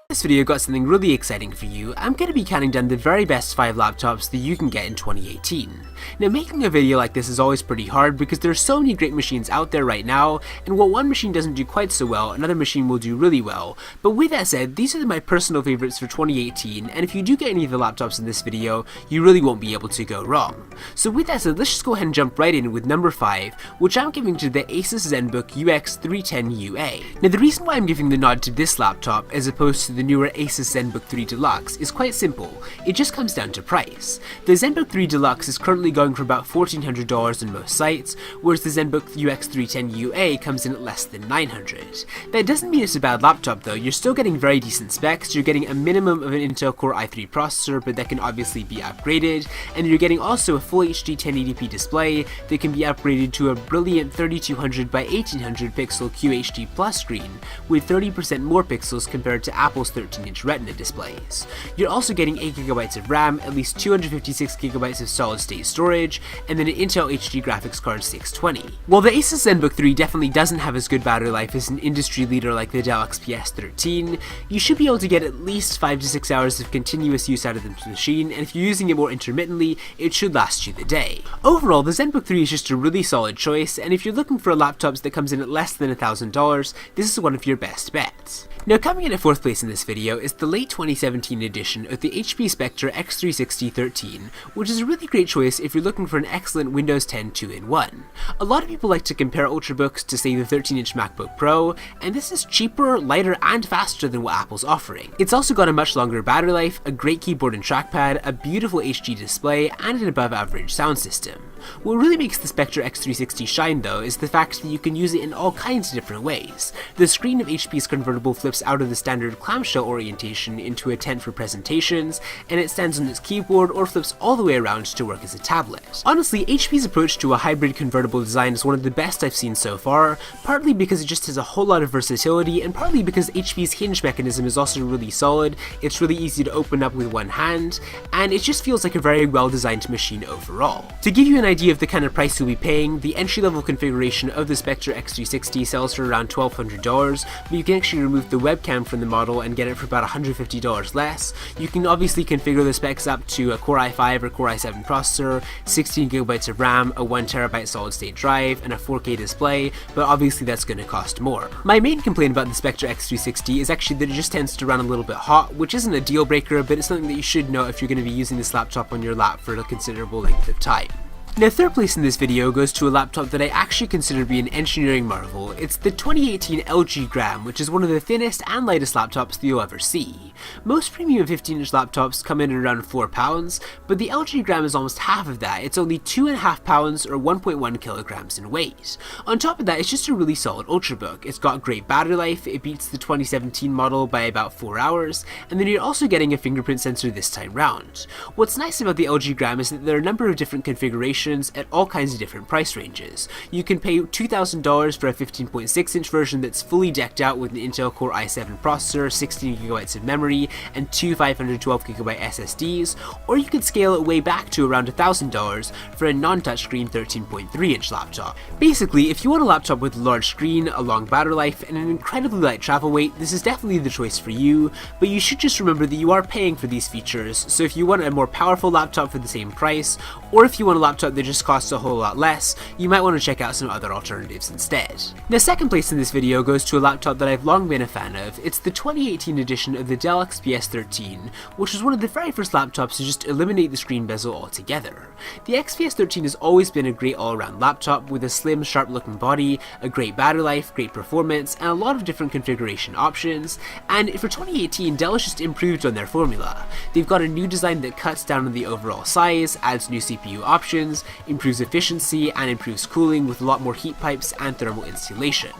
This video got something really exciting for you. I'm going to be counting down the very best 5 laptops that you can get in 2018. Now, making a video like this is always pretty hard because there are so many great machines out there right now, and while one machine doesn't do quite so well, another machine will do really well. But with that said, these are my personal favorites for 2018, and if you do get any of the laptops in this video, you really won't be able to go wrong. So with that said, let's just go ahead and jump right in with number 5, which I'm giving to the Asus Zenbook UX310UA. Now, the reason why I'm giving the nod to this laptop as opposed to the newer Asus Zenbook 3 Deluxe is quite simple. It just comes down to price. The Zenbook 3 Deluxe is currently going for about $1,400 on most sites, whereas the Zenbook UX310UA comes in at less than $900. That doesn't mean it's a bad laptop though. You're still getting very decent specs. You're getting a minimum of an Intel Core i3 processor, but that can obviously be upgraded, and you're getting also a full HD 1080p display that can be upgraded to a brilliant 3200 by 1800 pixel QHD Plus screen with 30% more pixels compared to Apple's 13-inch Retina displays. You're also getting 8GB of RAM, at least 256GB of solid-state storage, and then an Intel HD graphics card 620. While the Asus Zenbook 3 definitely doesn't have as good battery life as an industry leader like the Dell XPS 13, you should be able to get at least 5 to 6 hours of continuous use out of this machine, and if you're using it more intermittently, it should last you the day. Overall, the Zenbook 3 is just a really solid choice, and if you're looking for a laptop that comes in at less than $1,000, this is one of your best bets. Now, coming in at 4th place in this video is the late 2017 edition of the HP Spectre X360-13, which is a really great choice if you're looking for an excellent Windows 10 2-in-1. A lot of people like to compare Ultrabooks to, say, the 13-inch MacBook Pro, and this is cheaper, lighter, and faster than what Apple's offering. It's also got a much longer battery life, a great keyboard and trackpad, a beautiful HD display, and an above-average sound system. What really makes the Spectre X360 shine, though, is the fact that you can use it in all kinds of different ways. The screen of HP's convertible flips out of the standard clamshell orientation into a tent for presentations, and it stands on its keyboard or flips all the way around to work as a tablet. Honestly, HP's approach to a hybrid convertible design is one of the best I've seen so far, partly because it just has a whole lot of versatility, and partly because HP's hinge mechanism is also really solid. It's really easy to open up with one hand, and it just feels like a very well designed machine overall. To give you an idea of the kind of price you'll be paying, the entry-level configuration of the Spectre X360 sells for around $1,200, but you can actually remove the webcam from the model and get it for about $150 less. You can obviously configure the specs up to a Core i5 or Core i7 processor, 16GB of RAM, a 1TB solid-state drive, and a 4K display, but obviously that's going to cost more. My main complaint about the Spectre X360 is actually that it just tends to run a little bit hot, which isn't a deal breaker, but it's something that you should know if you're going to be using this laptop on your lap for a considerable length of time. Now, 3rd place in this video goes to a laptop that I actually consider to be an engineering marvel. It's the 2018 LG Gram, which is one of the thinnest and lightest laptops that you'll ever see. Most premium 15-inch laptops come in at around 4 pounds, but the LG Gram is almost half of that. It's only 2.5 pounds or 1.1 kilograms in weight. On top of that, it's just a really solid Ultrabook. It's got great battery life, it beats the 2017 model by about 4 hours, and then you're also getting a fingerprint sensor this time round. What's nice about the LG Gram is that there are a number of different configurations at all kinds of different price ranges. You can pay $2,000 for a 15.6-inch version that's fully decked out with an Intel Core i7 processor, 16GB of memory, and two 512GB SSDs, or you could scale it way back to around $1,000 for a non-touchscreen 13.3-inch laptop. Basically, if you want a laptop with a large screen, a long battery life, and an incredibly light travel weight, this is definitely the choice for you, but you should just remember that you are paying for these features, so if you want a more powerful laptop for the same price, or if you want a laptop that just costs a whole lot less, you might want to check out some other alternatives instead. The 2nd place in this video goes to a laptop that I've long been a fan of. It's the 2018 edition of the Dell XPS 13, which was one of the very first laptops to just eliminate the screen bezel altogether. The XPS 13 has always been a great all-around laptop with a slim, sharp-looking body, a great battery life, great performance, and a lot of different configuration options, and for 2018, Dell has just improved on their formula. They've got a new design that cuts down on the overall size, adds new CPU options, improves efficiency, and improves cooling with a lot more heat pipes and thermal insulation.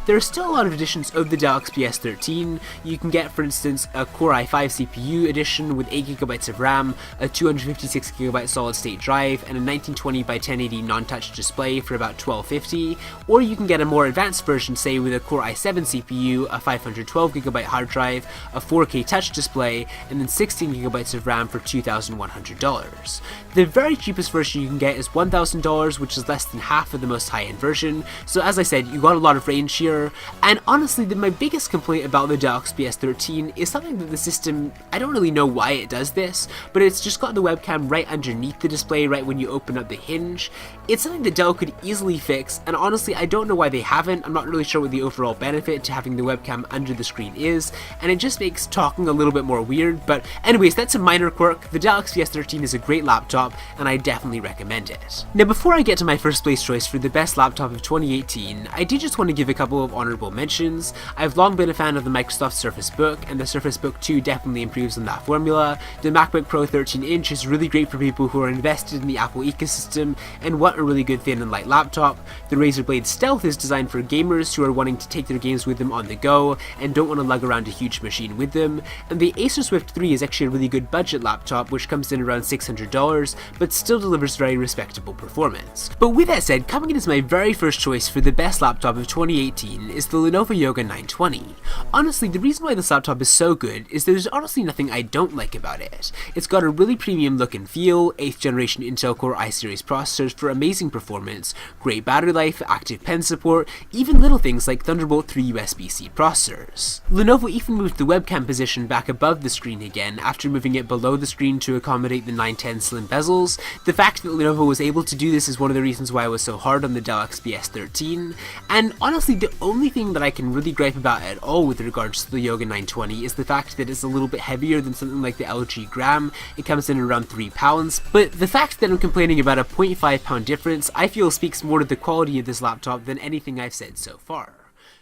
There are still a lot of editions of the Dell XPS 13. You can get, for instance, a Core i5 CPU edition with 8GB of RAM, a 256GB solid state drive, and a 1920 by 1080 non-touch display for about $12.50, or you can get a more advanced version, say with a Core i7 CPU, a 512GB hard drive, a 4K touch display, and then 16GB of RAM for $2,100. The very cheapest version you can get is $1,000, which is less than half of the most high-end version, so as I said, you got a lot of range here, and honestly, my biggest complaint about the Dell XPS 13 is something that the system, I don't really know why it does this, but it's just got the webcam right underneath the display right when you open up the hinge. It's something that Dell could easily fix, and honestly, I don't know why they haven't. I'm not really sure what the overall benefit to having the webcam under the screen is, and it just makes talking a little bit more weird, but anyways, that's a minor quirk. The Dell XPS 13 is a great laptop, and I definitely recommend it. Now, before I get to my first place choice for the best laptop of 2018, I did just want to give a couple of honorable mentions. I've long been a fan of the Microsoft Surface Book, and the Surface Book 2 definitely improves on that formula. The MacBook Pro 13-inch is really great for people who are invested in the Apple ecosystem and want a really good thin and light laptop. The Razer Blade Stealth is designed for gamers who are wanting to take their games with them on the go and don't want to lug around a huge machine with them. And the Acer Swift 3 is actually a really good budget laptop, which comes in around $600, but still delivers very respectable performance. But with that said, coming in as my very first choice for the best laptop of 2018 is the Lenovo Yoga 920. Honestly, the reason why this laptop is so good is there's honestly nothing I don't like about it. It's got a really premium look and feel, 8th generation Intel Core i-series processors for amazing performance, great battery life, active pen support, even little things like Thunderbolt 3 USB-C processors. Lenovo even moved the webcam position back above the screen again after moving it below the screen to accommodate the 910 slim bezels. The fact that Lenovo was able to do this is one of the reasons why I was so hard on the Dell XPS 13, and honestly the only thing that I can really gripe about at all with regards to the Yoga 920 is the fact that it's a little bit heavier than something like the LG Gram. It comes in around 3 pounds, but the fact that I'm complaining about a 0.5 pound difference I feel speaks more to the quality of this laptop than anything I've said so far.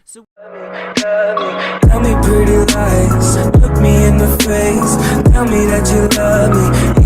So tell me pretty lies, look me in the face, tell me that you love me.